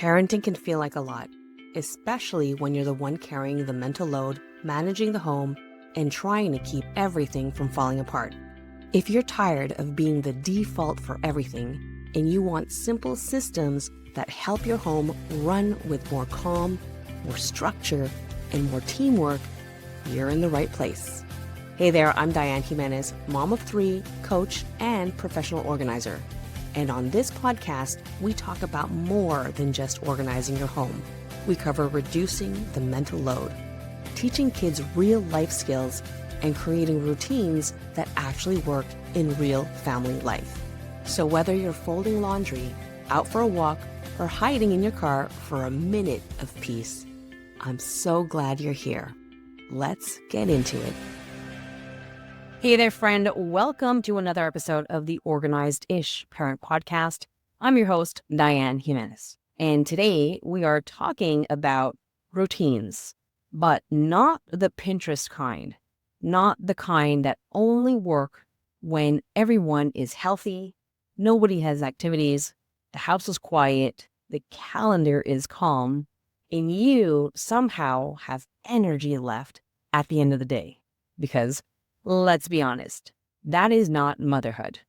Parenting can feel like a lot, especially when you're the one carrying the mental load, managing the home, and trying to keep everything from falling apart. If you're tired of being the default for everything and you want simple systems that help your home run with more calm, more structure, and more teamwork, you're in the right place. Hey there, I'm Diane Jimenez, mom of 3, coach, and professional organizer. And on this podcast, we talk about more than just organizing your home. We cover reducing the mental load, teaching kids real life skills, and creating routines that actually work in real family life. So whether you're folding laundry, out for a walk, or hiding in your car for a minute of peace, I'm so glad you're here. Let's get into it. Hey there, friend. Welcome to another episode of the Organized-ish Parent Podcast. I'm your host, Diane Jimenez. And today we are talking about routines, but not the Pinterest kind, not the kind that only work when everyone is healthy, nobody has activities, the house is quiet, the calendar is calm, and you somehow have energy left at the end of the day. Because let's be honest, that is not motherhood.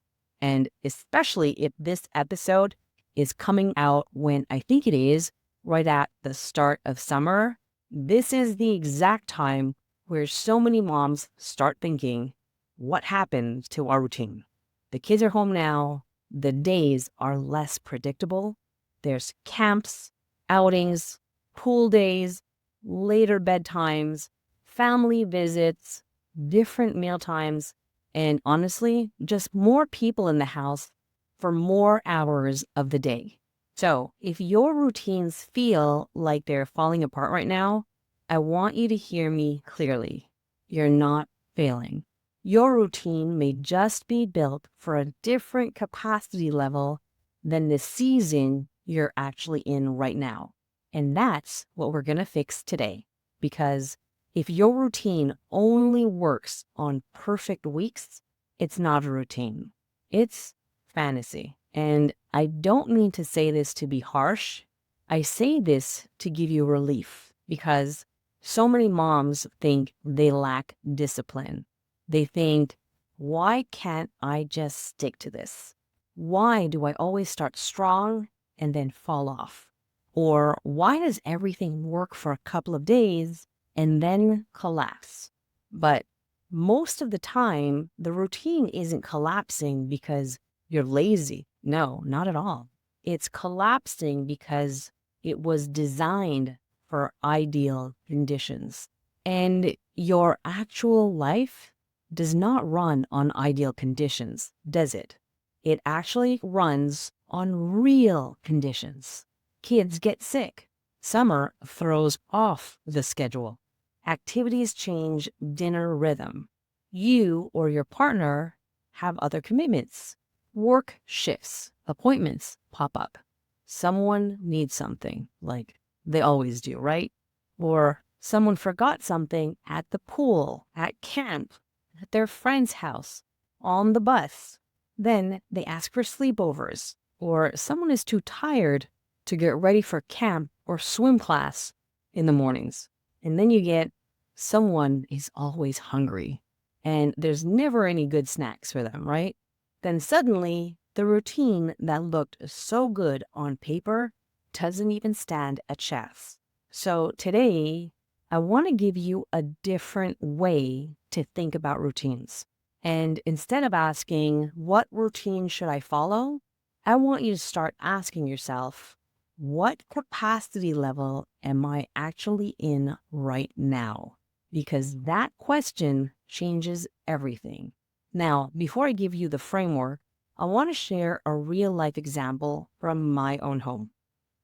And especially if this episode is coming out when I think it is right at the start of summer, this is the exact time where so many moms start thinking, what happened to our routine? The kids are home now. The days are less predictable. There's camps, outings, pool days, later bedtimes, family visits, different meal times, and honestly, just more people in the house for more hours of the day. So if your routines feel like they're falling apart right now, I want you to hear me clearly. You're not failing. Your routine may just be built for a different capacity level than the season you're actually in right now. And that's what we're going to fix today. Because if your routine only works on perfect weeks, it's not a routine. It's fantasy. And I don't mean to say this to be harsh. I say this to give you relief because so many moms think they lack discipline. They think, why can't I just stick to this? Why do I always start strong and then fall off? Or why does everything work for a couple of days and then collapse? But most of the time, the routine isn't collapsing because you're lazy. No, not at all. It's collapsing because it was designed for ideal conditions. And your actual life does not run on ideal conditions, does it? It actually runs on real conditions. Kids get sick. Summer throws off the schedule. Activities change dinner rhythm. You or your partner have other commitments. Work shifts. Appointments pop up. Someone needs something, like they always do, right? Or someone forgot something at the pool, at camp, at their friend's house, on the bus. Then they ask for sleepovers, or someone is too tired to get ready for camp or swim class in the mornings. And then you get someone is always hungry and there's never any good snacks for them, right? Then suddenly the routine that looked so good on paper doesn't even stand a chance. So today, I want to give you a different way to think about routines. And instead of asking, what routine should I follow? I want you to start asking yourself, what capacity level am I actually in right now? Because that question changes everything. Now, before I give you the framework, I want to share a real life example from my own home.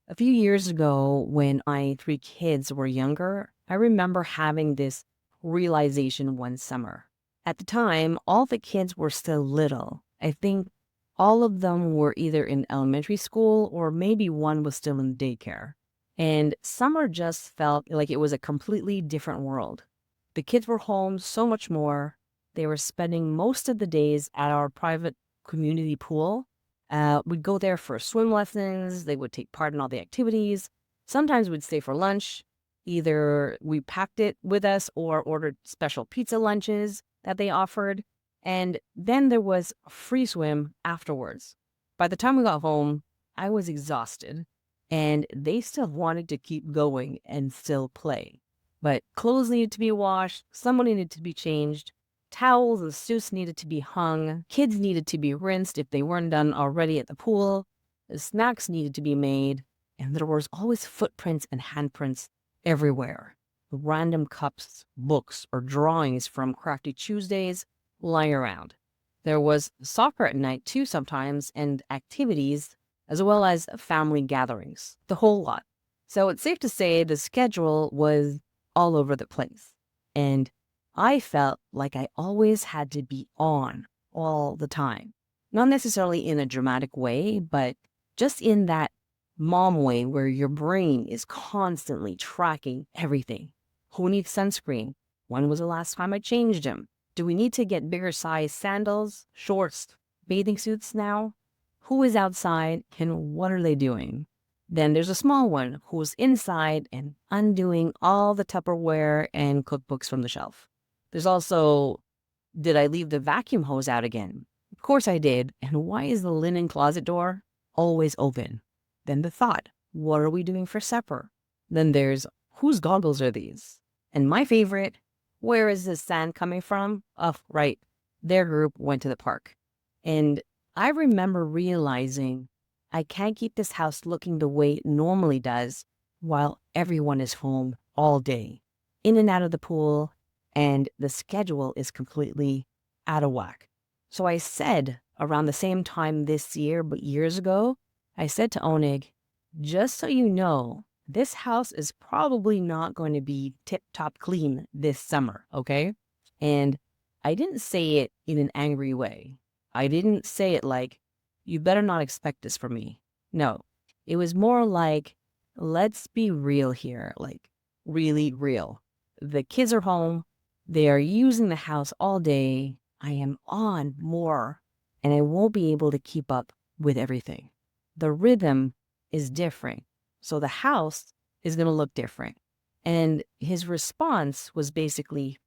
A few years ago, when my 3 kids were younger, I remember having this realization one summer. At the time, all the kids were still little. I think all of them were either in elementary school or maybe one was still in daycare. And summer just felt like it was a completely different world. The kids were home so much more. They were spending most of the days at our private community pool. We'd go there for swim lessons. They would take part in all the activities. Sometimes we'd stay for lunch. Either we packed it with us or ordered special pizza lunches that they offered. And then there was a free swim afterwards. By the time we got home, I was exhausted and they still wanted to keep going and still play. But clothes needed to be washed, someone needed to be changed, towels and suits needed to be hung, kids needed to be rinsed if they weren't done already at the pool, the snacks needed to be made, and there was always footprints and handprints everywhere. Random cups, books, or drawings from Crafty Tuesdays lying around. There was soccer at night too sometimes, and activities, as well as family gatherings, the whole lot. So it's safe to say the schedule was all over the place. And I felt like I always had to be on all the time. Not necessarily in a dramatic way, but just in that mom way where your brain is constantly tracking everything. Who needs sunscreen? When was the last time I changed them? Do we need to get bigger size sandals, shorts, bathing suits now? Who is outside and what are they doing? Then there's a small one who's inside and undoing all the Tupperware and cookbooks from the shelf. There's also, did I leave the vacuum hose out again? Of course I did. And why is the linen closet door always open? Then the thought, what are we doing for supper? Then there's, whose goggles are these? And my favorite, where is this sand coming from? Oh, right. Their group went to the park. And I remember realizing I can't keep this house looking the way it normally does while everyone is home all day, in and out of the pool, and the schedule is completely out of whack. So I said around the same time this year, but years ago, I said to Onnig, just so you know, this house is probably not going to be tip-top clean this summer, okay? And I didn't say it in an angry way. I didn't say it like, you better not expect this from me. No, it was more like, let's be real here, like really real. The kids are home. They are using the house all day. I am on more, and I won't be able to keep up with everything. The rhythm is different, so the house is going to look different. And his response was basically,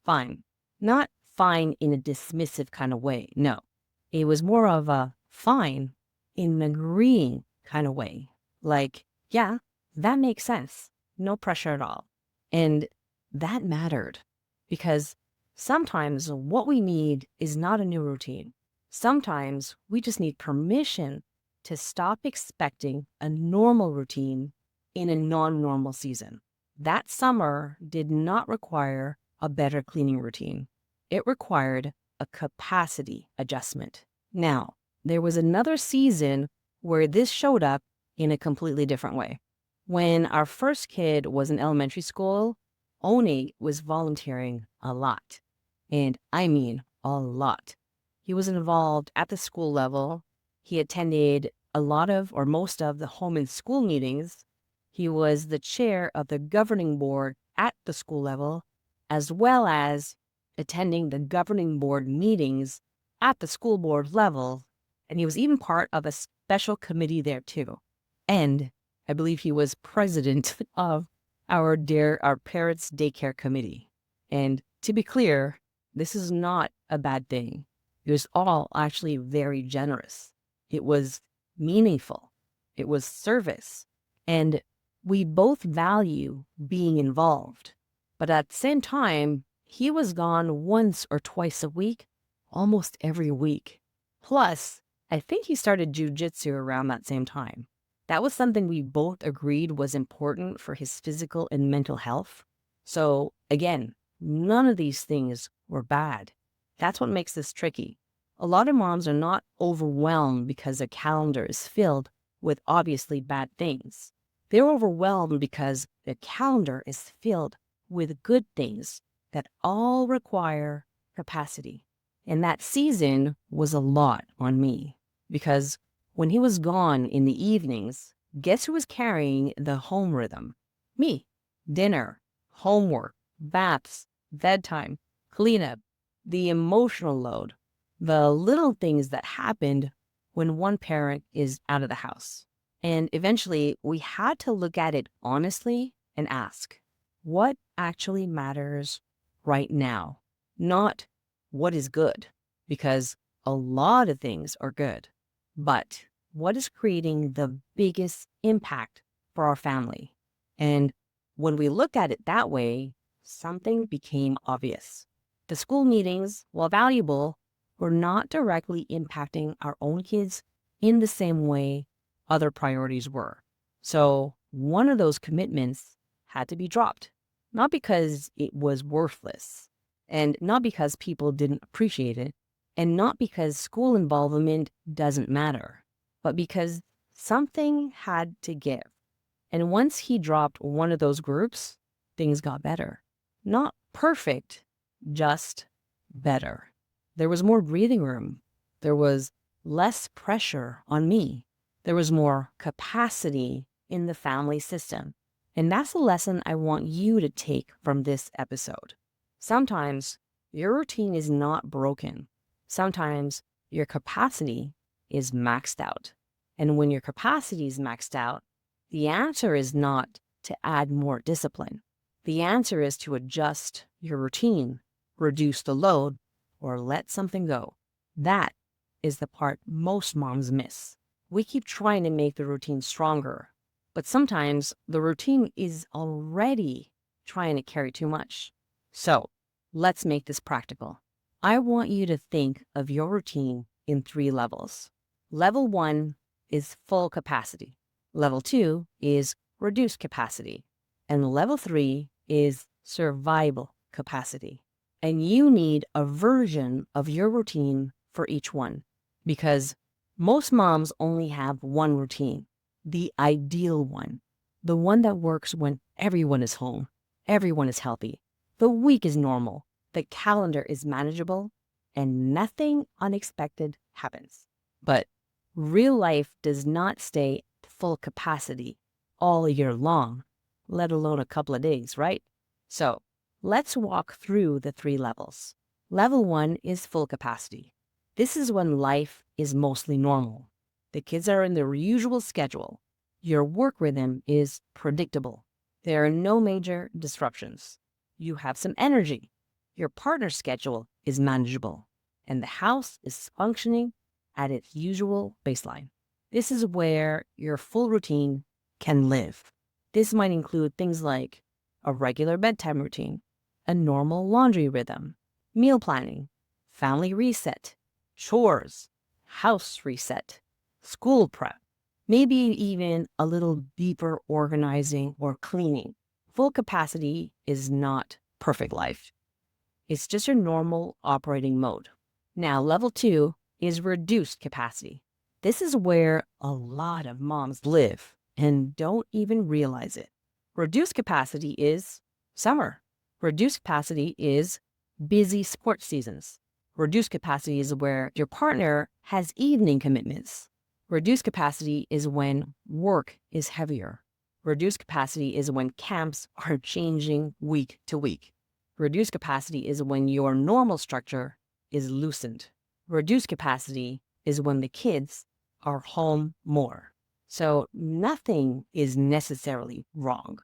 fine. Not fine in a dismissive kind of way, no. It was more of a fine in an agreeing kind of way. Like, yeah, that makes sense. No pressure at all. And that mattered because sometimes what we need is not a new routine. Sometimes we just need permission to stop expecting a normal routine in a non-normal season. That summer did not require a better cleaning routine. It required a capacity adjustment. Now, there was another season where this showed up in a completely different way. When our first kid was in elementary school, Onnig was volunteering a lot. And I mean a lot. He was involved at the school level. He attended a lot of or most of the home and school meetings. He was the chair of the governing board at the school level, as well as attending the governing board meetings at the school board level. And he was even part of a special committee there too. And I believe he was president of our parents' daycare committee. And to be clear, this is not a bad thing. It was all actually very generous. It was meaningful. It was service. And we both value being involved. But at the same time, he was gone once or twice a week, almost every week. Plus, I think he started jiu-jitsu around that same time. That was something we both agreed was important for his physical and mental health. So again, none of these things were bad. That's what makes this tricky. A lot of moms are not overwhelmed because their calendar is filled with obviously bad things. They're overwhelmed because their calendar is filled with good things that all require capacity. And that season was a lot on me because when he was gone in the evenings, guess who was carrying the home rhythm? Me. Dinner, homework, baths, bedtime, cleanup, the emotional load, the little things that happened when one parent is out of the house. And eventually, we had to look at it honestly and ask, what actually matters right now? Not what is good, because a lot of things are good, but what is creating the biggest impact for our family? And when we looked at it that way, something became obvious. The school meetings, while valuable, were not directly impacting our own kids in the same way other priorities were. So one of those commitments had to be dropped, not because it was worthless, and not because people didn't appreciate it, and not because school involvement doesn't matter, but because something had to give. And once he dropped one of those groups, things got better. Not perfect, just better. There was more breathing room. There was less pressure on me. There was more capacity in the family system. And that's the lesson I want you to take from this episode. Sometimes your routine is not broken. Sometimes your capacity is maxed out. And when your capacity is maxed out, the answer is not to add more discipline. The answer is to adjust your routine, reduce the load, or let something go. That is the part most moms miss. We keep trying to make the routine stronger, but sometimes the routine is already trying to carry too much. So let's make this practical. I want you to think of your routine in 3 levels. Level 1 is full capacity. Level 2 is reduced capacity. And level 3 is survival capacity. And you need a version of your routine for each one, because most moms only have one routine, the ideal one, the one that works when everyone is home, everyone is healthy, the week is normal, the calendar is manageable, and nothing unexpected happens. But real life does not stay at full capacity all year long, let alone a couple of days, right? So let's walk through the 3 levels. Level 1 is full capacity. This is when life is mostly normal. The kids are in their usual schedule. Your work rhythm is predictable. There are no major disruptions. You have some energy. Your partner's schedule is manageable. And the house is functioning at its usual baseline. This is where your full routine can live. This might include things like a regular bedtime routine, a normal laundry rhythm, meal planning, family reset, chores, house reset, school prep, maybe even a little deeper organizing or cleaning. Full capacity is not perfect life. It's just your normal operating mode. Now, level 2 is reduced capacity. This is where a lot of moms live and don't even realize it. Reduced capacity is summer. Reduced capacity is busy sports seasons. Reduced capacity is where your partner has evening commitments. Reduced capacity is when work is heavier. Reduced capacity is when camps are changing week to week. Reduced capacity is when your normal structure is loosened. Reduced capacity is when the kids are home more. So nothing is necessarily wrong,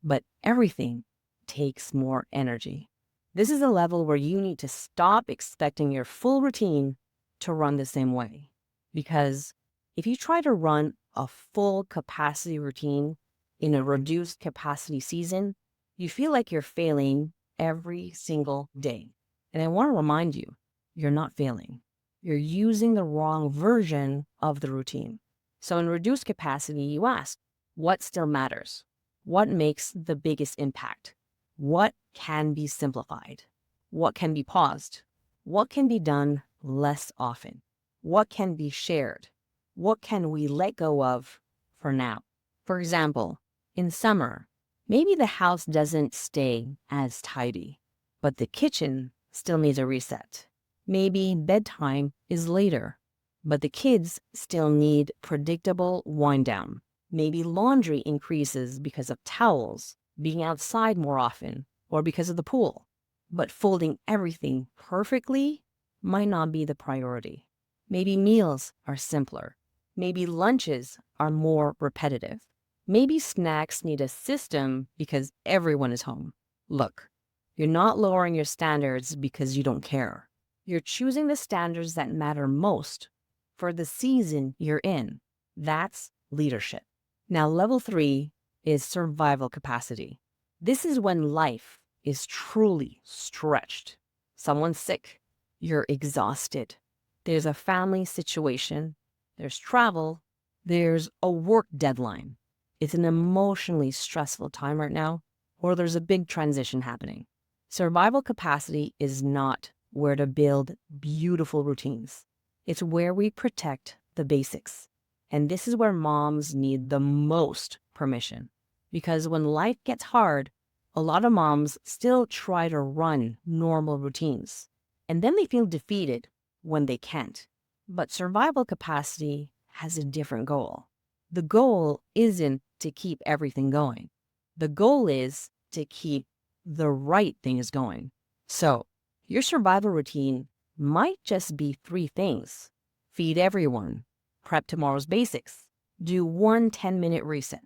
but everything takes more energy. This is a level where you need to stop expecting your full routine to run the same way. Because if you try to run a full capacity routine in a reduced capacity season, you feel like you're failing every single day. And I want to remind you, you're not failing. You're using the wrong version of the routine. So in reduced capacity, you ask, what still matters? What makes the biggest impact? What can be simplified? What can be paused? What can be done less often? What can be shared? What can we let go of for now? For example, in summer, maybe the house doesn't stay as tidy, but the kitchen still needs a reset. Maybe bedtime is later, but the kids still need predictable wind down. Maybe laundry increases because of towels, being outside more often, or because of the pool. But folding everything perfectly might not be the priority. Maybe meals are simpler. Maybe lunches are more repetitive. Maybe snacks need a system because everyone is home. Look, you're not lowering your standards because you don't care. You're choosing the standards that matter most for the season you're in. That's leadership. Now, level 3 is survival capacity. This is when life is truly stretched. Someone's sick. You're exhausted. There's a family situation. There's travel. There's a work deadline. It's an emotionally stressful time right now, or there's a big transition happening. Survival capacity is not where to build beautiful routines. It's where we protect the basics. And this is where moms need the most permission. Because when life gets hard, a lot of moms still try to run normal routines. And then they feel defeated when they can't. But survival capacity has a different goal. The goal isn't to keep everything going. The goal is to keep the right things going. So your survival routine might just be 3 things. Feed everyone, prep tomorrow's basics, do 1 10-minute reset.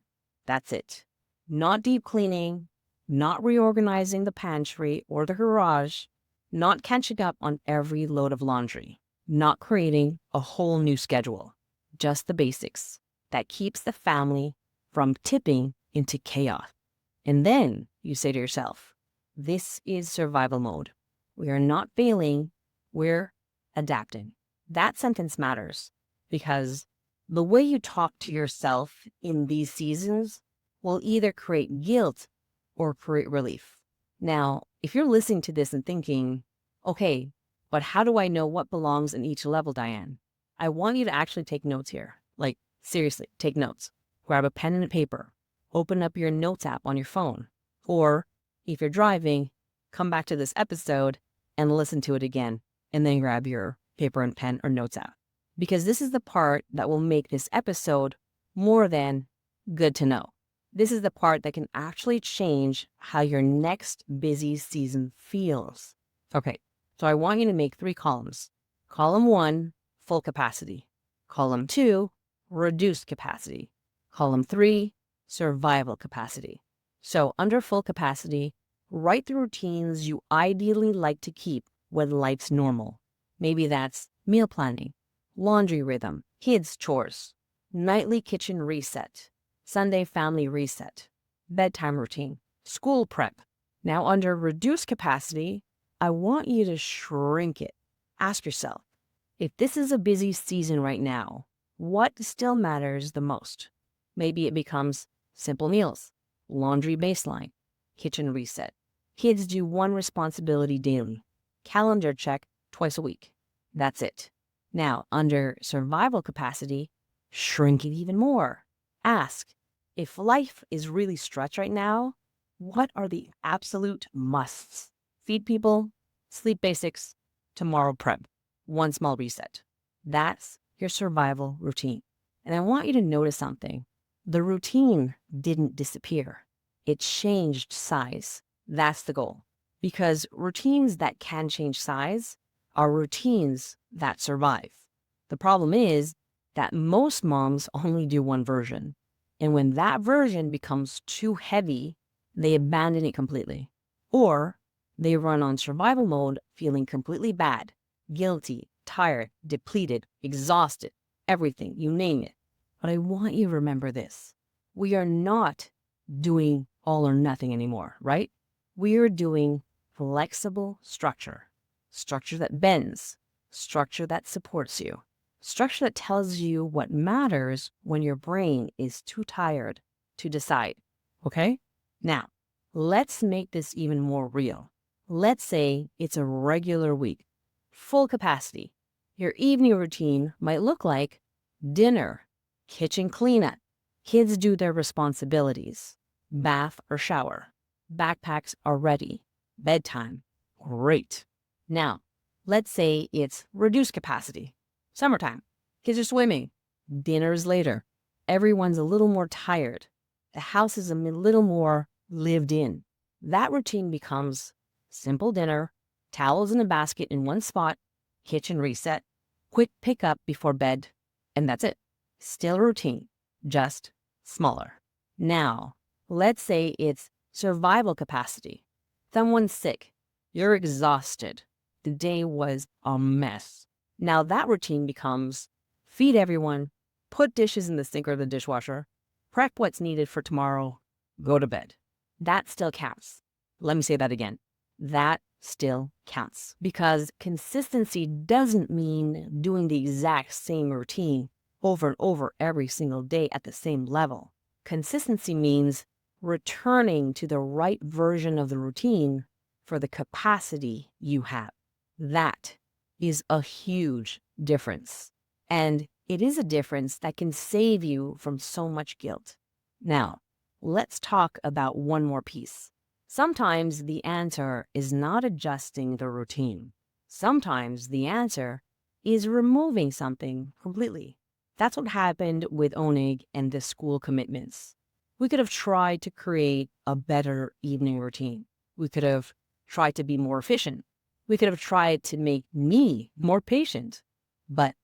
That's it. Not deep cleaning, not reorganizing the pantry or the garage, not catching up on every load of laundry, not creating a whole new schedule. Just the basics that keeps the family from tipping into chaos. And then you say to yourself, this is survival mode. We are not failing, we're adapting. That sentence matters because the way you talk to yourself in these seasons will either create guilt or create relief. Now, if you're listening to this and thinking, okay, but how do I know what belongs in each level, Diane? I want you to actually take notes here. Like, seriously, take notes. Grab a pen and a paper. Open up your notes app on your phone. Or if you're driving, come back to this episode and listen to it again. And then grab your paper and pen or notes app. Because this is the part that will make this episode more than good to know. This is the part that can actually change how your next busy season feels. Okay, so I want you to make 3 columns. Column 1, full capacity. Column 2, reduced capacity. Column 3, survival capacity. So under full capacity, write the routines you ideally like to keep when life's normal. Maybe that's meal planning, laundry rhythm, kids' chores, nightly kitchen reset, Sunday family reset, bedtime routine, school prep. Now under reduced capacity, I want you to shrink it. Ask yourself, if this is a busy season right now, what still matters the most? Maybe it becomes simple meals, laundry baseline, kitchen reset. Kids do 1 responsibility daily, calendar check twice a week. That's it. Now, under survival capacity, shrink it even more. Ask, if life is really stretched right now, what are the absolute musts? Feed people, sleep basics, tomorrow prep, 1 small reset. That's your survival routine. And I want you to notice something. The routine didn't disappear. It changed size. That's the goal. Because routines that can change size are routines that survive. The problem is that most moms only do 1 version. And when that version becomes too heavy, they abandon it completely. Or they run on survival mode feeling completely bad, guilty, tired, depleted, exhausted, everything, you name it. But I want you to remember this. We are not doing all or nothing anymore, right? We are doing flexible structure. Structure that bends. Structure that supports you. Structure that tells you what matters when your brain is too tired to decide. Okay? Now, let's make this even more real. Let's say it's a regular week, full capacity. Your evening routine might look like dinner, kitchen cleanup, kids do their responsibilities, bath or shower, backpacks are ready, bedtime. Great. Now, let's say it's reduced capacity. Summertime, kids are swimming, dinner's later, everyone's a little more tired, the house is a little more lived in. That routine becomes simple dinner, towels in a basket in 1 spot, kitchen reset, quick pickup before bed, and that's it. Still routine, just smaller. Now, let's say it's survival capacity. Someone's sick. You're exhausted. The day was a mess. Now that routine becomes feed everyone, put dishes in the sink or the dishwasher, prep what's needed for tomorrow, go to bed. That still counts. Let me say that again. That still counts, because consistency doesn't mean doing the exact same routine over and over every single day at the same level. Consistency means returning to the right version of the routine for the capacity you have. That is a huge difference. And it is a difference that can save you from so much guilt. Now, let's talk about one more piece. Sometimes the answer is not adjusting the routine. Sometimes the answer is removing something completely. That's what happened with Onnig and the school commitments. We could have tried to create a better evening routine. We could have tried to be more efficient. We could have tried to make me more patient. But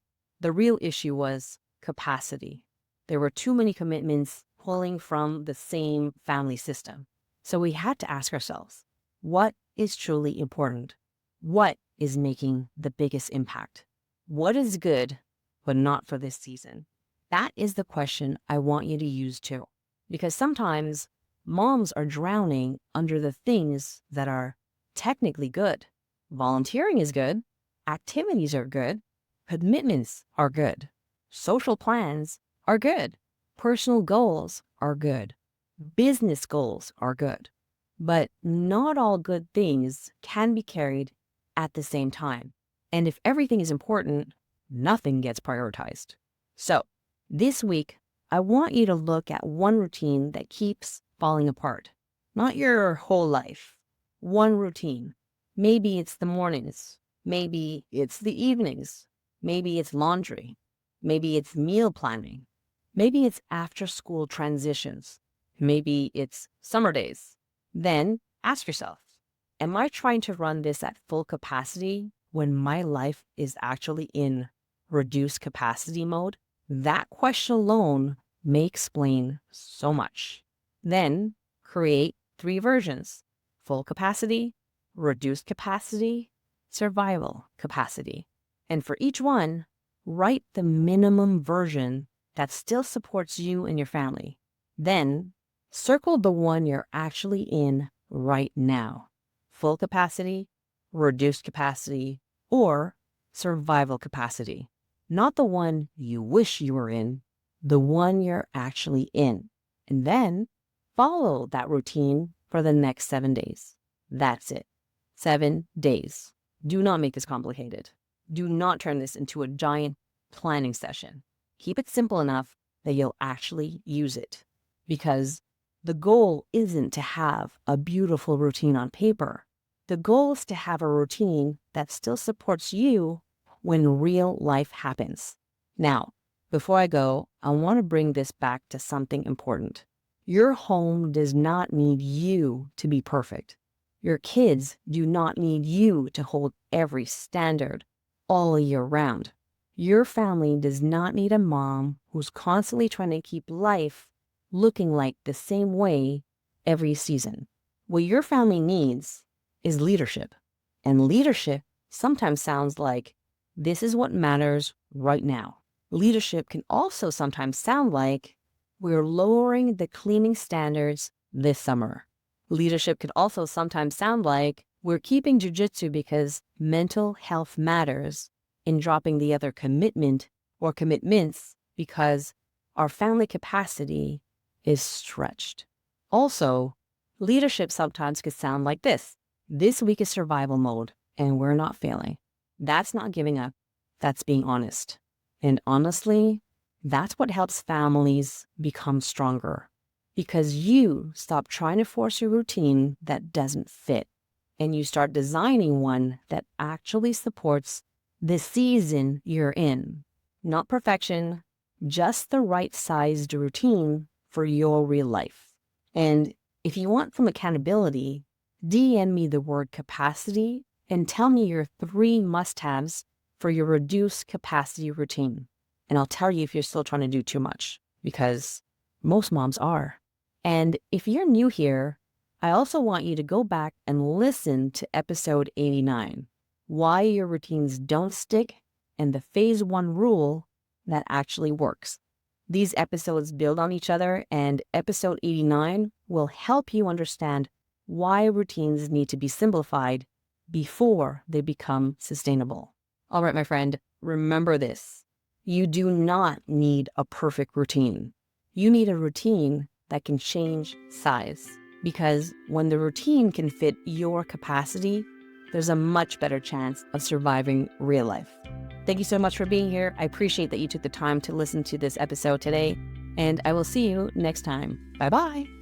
the real issue was capacity. There were too many commitments pulling from the same family system. So we had to ask ourselves, what is truly important? What is making the biggest impact? What is good, but not for this season? That is the question I want you to use too. Because sometimes moms are drowning under the things that are technically good. Volunteering is good. Activities are good. Commitments are good. Social plans are good. Personal goals are good. Business goals are good. But not all good things can be carried at the same time. And if everything is important, nothing gets prioritized. So this week, I want you to look at one routine that keeps falling apart. Not your whole life. One routine. Maybe it's the mornings. Maybe it's the evenings. Maybe it's laundry. Maybe it's meal planning. Maybe it's after school transitions. Maybe it's summer days. Then ask yourself, am I trying to run this at full capacity when my life is actually in reduced capacity mode? That question alone may explain so much. Then create 3 versions: full capacity, reduced capacity, survival capacity. And for each one, write the minimum version that still supports you and your family. Then circle the one you're actually in right now: full capacity, reduced capacity, or survival capacity. Not the one you wish you were in, the one you're actually in. And then follow that routine for the next 7 days. That's it. 7 days. Do not make this complicated. Do not turn this into a giant planning session. Keep it simple enough that you'll actually use it. Because the goal isn't to have a beautiful routine on paper. The goal is to have a routine that still supports you when real life happens. Now, before I go, I want to bring this back to something important. Your home does not need you to be perfect. Your kids do not need you to hold every standard all year round. Your family does not need a mom who's constantly trying to keep life looking like the same way every season. What your family needs is leadership. And leadership sometimes sounds like, this is what matters right now. Leadership can also sometimes sound like, we're lowering the cleaning standards this summer. Leadership could also sometimes sound like, we're keeping jiu-jitsu because mental health matters, and dropping the other commitment or commitments because our family capacity is stretched. Also, leadership sometimes could sound like this: this week is survival mode and we're not failing. That's not giving up. That's being honest. And honestly, that's what helps families become stronger, because you stop trying to force your routine that doesn't fit, and you start designing one that actually supports the season you're in. Not perfection, just the right sized routine for your real life. And if you want some accountability, DM me the word capacity and tell me your 3 must-haves for your reduced capacity routine. And I'll tell you if you're still trying to do too much, because most moms are. And if you're new here, I also want you to go back and listen to episode 89, Why Your Routines Don't Stick and the Phase 1 Rule that actually works. These episodes build on each other, and episode 89 will help you understand why routines need to be simplified before they become sustainable. All right, my friend, remember this. You do not need a perfect routine. You need a routine that can change size, because when the routine can fit your capacity, there's a much better chance of surviving real life. Thank you so much for being here. I appreciate that you took the time to listen to this episode today, and I will see you next time. Bye-bye.